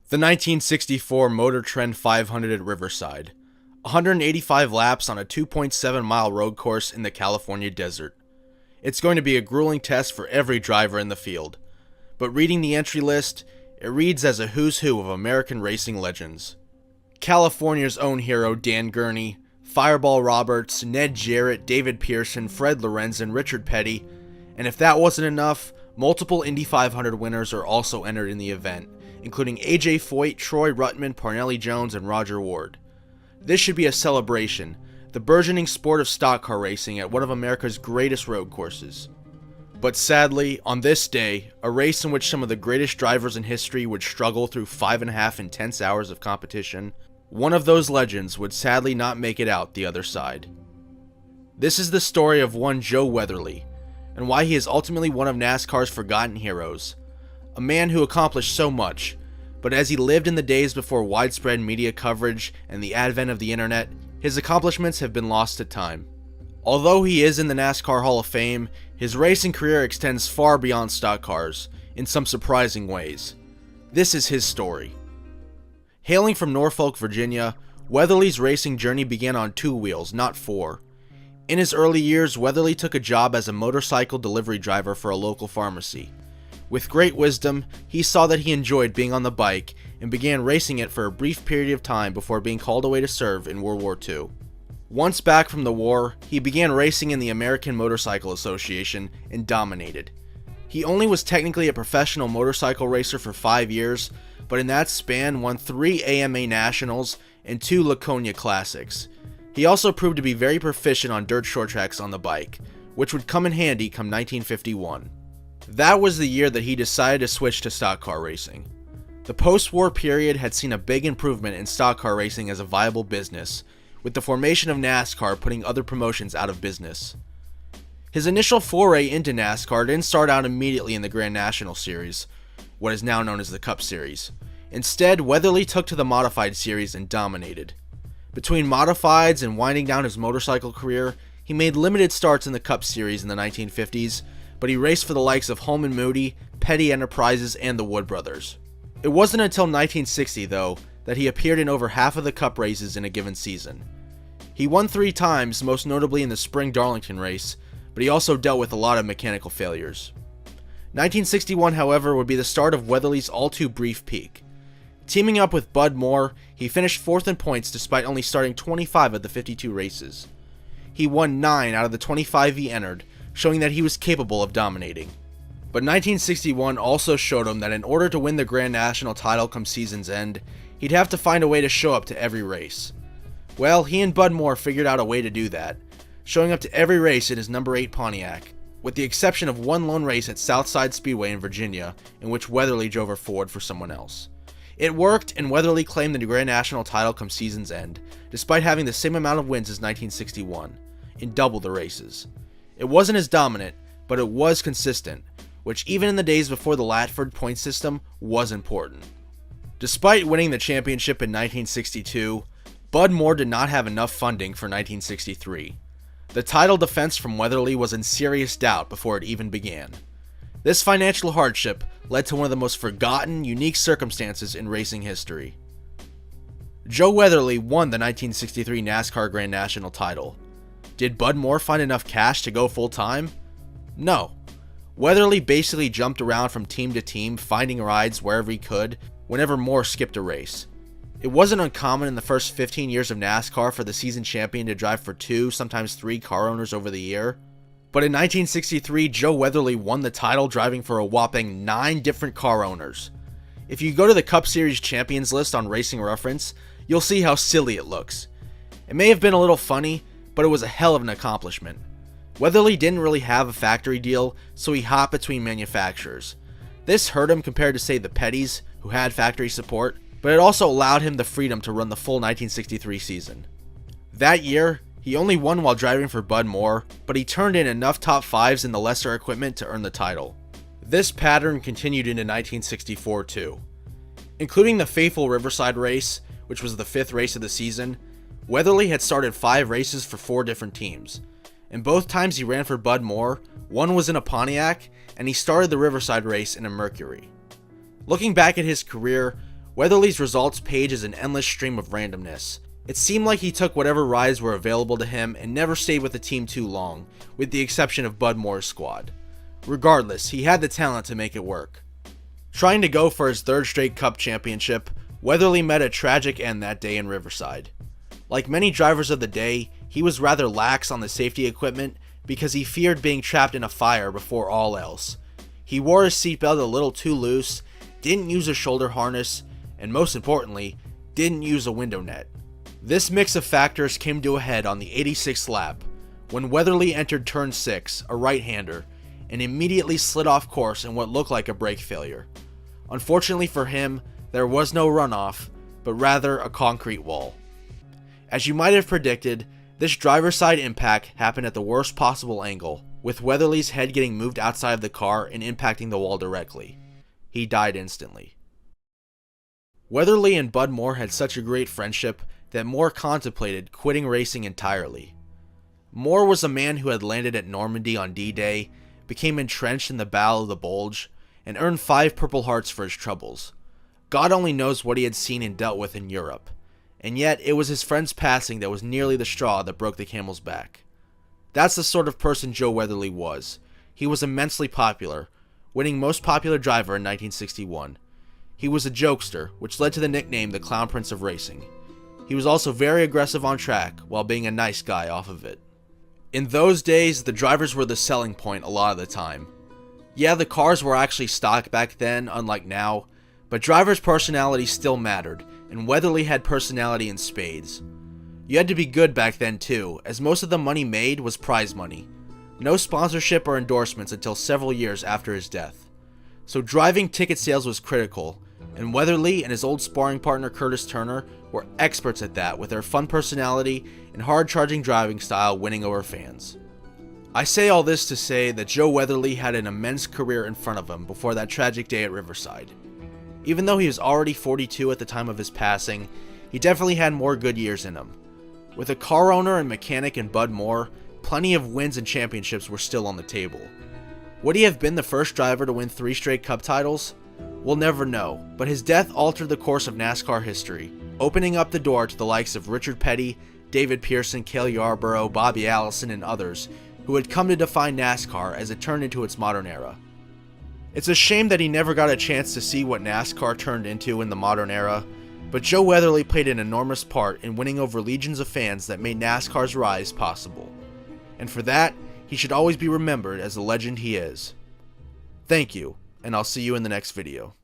The 1964 Motor Trend 500 at Riverside, 185 laps on a 2.7-mile road course in the California desert. It's going to be a grueling test for every driver in the field, but reading the entry list, it reads as a who's who of American racing legends. California's own hero Dan Gurney, Fireball Roberts, Ned Jarrett, David Pearson, Fred Lorenz, and Richard Petty, and if that wasn't enough, multiple Indy 500 winners are also entered in the event, including AJ Foyt, Troy Ruttman, Parnelli Jones, and Roger Ward. This should be a celebration, the burgeoning sport of stock car racing at one of America's greatest road courses. But sadly, on this day, a race in which some of the greatest drivers in history would struggle through 5.5 intense hours of competition, one of those legends would sadly not make it out the other side. This is the story of one Joe Weatherly, and why he is ultimately one of NASCAR's forgotten heroes. A man who accomplished so much, but as he lived in the days before widespread media coverage and the advent of the internet, his accomplishments have been lost to time. Although he is in the NASCAR Hall of Fame, his racing career extends far beyond stock cars, in some surprising ways. This is his story. Hailing from Norfolk, Virginia, Weatherly's racing journey began on 2 wheels, not 4. In his early years, Weatherly took a job as a motorcycle delivery driver for a local pharmacy. With great wisdom, he saw that he enjoyed being on the bike and began racing it for a brief period of time before being called away to serve in World War II. Once back from the war, he began racing in the American Motorcycle Association and dominated. He only was technically a professional motorcycle racer for 5 years, but in that span won 3 AMA Nationals and 2 Laconia Classics. He also proved to be very proficient on dirt short tracks on the bike, which would come in handy come 1951. That was the year that he decided to switch to stock car racing. The post-war period had seen a big improvement in stock car racing as a viable business, with the formation of NASCAR putting other promotions out of business. His initial foray into NASCAR didn't start out immediately in the Grand National Series, what is now known as the Cup Series. Instead, Weatherly took to the Modified Series and dominated. Between Modifieds and winding down his motorcycle career, he made limited starts in the Cup Series in the 1950s, but he raced for the likes of Holman Moody, Petty Enterprises, and the Wood Brothers. It wasn't until 1960, though, that he appeared in over half of the Cup races in a given season. He won 3 times, most notably in the Spring Darlington race, but he also dealt with a lot of mechanical failures. 1961, however, would be the start of Weatherly's all-too-brief peak. Teaming up with Bud Moore, he finished 4th in points despite only starting 25 of the 52 races. He won 9 out of the 25 he entered, showing that he was capable of dominating. But 1961 also showed him that in order to win the Grand National title come season's end, he'd have to find a way to show up to every race. Well, he and Bud Moore figured out a way to do that, showing up to every race in his number 8 Pontiac, with the exception of one lone race at Southside Speedway in Virginia, in which Weatherly drove her forward for someone else. It worked, and Weatherly claimed the Grand National title come season's end, despite having the same amount of wins as 1961, in double the races. It wasn't as dominant, but it was consistent, which even in the days before the Latford point system was important. Despite winning the championship in 1962, Bud Moore did not have enough funding for 1963. The title defense from Weatherly was in serious doubt before it even began. This financial hardship led to one of the most forgotten, unique circumstances in racing history. Joe Weatherly won the 1963 NASCAR Grand National title. Did Bud Moore find enough cash to go full-time? No. Weatherly basically jumped around from team to team, finding rides wherever he could, whenever Moore skipped a race. It wasn't uncommon in the first 15 years of NASCAR for the season champion to drive for 2, sometimes 3 car owners over the year. But in 1963, Joe Weatherly won the title driving for a whopping 9 different car owners. If you go to the Cup Series champions list on Racing Reference, you'll see how silly it looks. It may have been a little funny, but it was a hell of an accomplishment. Weatherly didn't really have a factory deal, so he hopped between manufacturers. This hurt him compared to, say, the Pettys, who had factory support, but it also allowed him the freedom to run the full 1963 season. That year, he only won while driving for Bud Moore, but he turned in enough top 5s in the lesser equipment to earn the title. This pattern continued into 1964 too. Including the fateful Riverside race, which was the 5th race of the season, Weatherly had started 5 races for 4 different teams. And both times he ran for Bud Moore, one was in a Pontiac, and he started the Riverside race in a Mercury. Looking back at his career, Weatherly's results page is an endless stream of randomness. It seemed like he took whatever rides were available to him and never stayed with the team too long, with the exception of Bud Moore's squad. Regardless, he had the talent to make it work. Trying to go for his third straight Cup championship, Weatherly met a tragic end that day in Riverside. Like many drivers of the day, he was rather lax on the safety equipment because he feared being trapped in a fire before all else. He wore his seatbelt a little too loose, didn't use a shoulder harness, and most importantly, didn't use a window net. This mix of factors came to a head on the 86th lap, when Weatherly entered turn 6, a right-hander, and immediately slid off course in what looked like a brake failure. Unfortunately for him, there was no runoff, but rather a concrete wall. As you might have predicted, this driver's side impact happened at the worst possible angle, with Weatherly's head getting moved outside of the car and impacting the wall directly. He died instantly. Weatherly and Bud Moore had such a great friendship that Moore contemplated quitting racing entirely. Moore was a man who had landed at Normandy on D-Day, became entrenched in the Battle of the Bulge, and earned 5 Purple Hearts for his troubles. God only knows what he had seen and dealt with in Europe, and yet it was his friend's passing that was nearly the straw that broke the camel's back. That's the sort of person Joe Weatherly was. He was immensely popular, winning Most Popular Driver in 1961. He was a jokester, which led to the nickname the Clown Prince of Racing. He was also very aggressive on track, while being a nice guy off of it. In those days, the drivers were the selling point a lot of the time. Yeah, the cars were actually stock back then, unlike now, but drivers' personality still mattered, and Weatherly had personality in spades. You had to be good back then too, as most of the money made was prize money. No sponsorship or endorsements until several years after his death. So driving ticket sales was critical, and Weatherly and his old sparring partner Curtis Turner were experts at that, with their fun personality and hard-charging driving style winning over fans. I say all this to say that Joe Weatherly had an immense career in front of him before that tragic day at Riverside. Even though he was already 42 at the time of his passing, he definitely had more good years in him. With a car owner and mechanic in Bud Moore, plenty of wins and championships were still on the table. Would he have been the first driver to win 3 straight Cup titles? We'll never know, but his death altered the course of NASCAR history, opening up the door to the likes of Richard Petty, David Pearson, Cale Yarborough, Bobby Allison, and others who had come to define NASCAR as it turned into its modern era. It's a shame that he never got a chance to see what NASCAR turned into in the modern era, but Joe Weatherly played an enormous part in winning over legions of fans that made NASCAR's rise possible. And for that, he should always be remembered as the legend he is. Thank you, and I'll see you in the next video.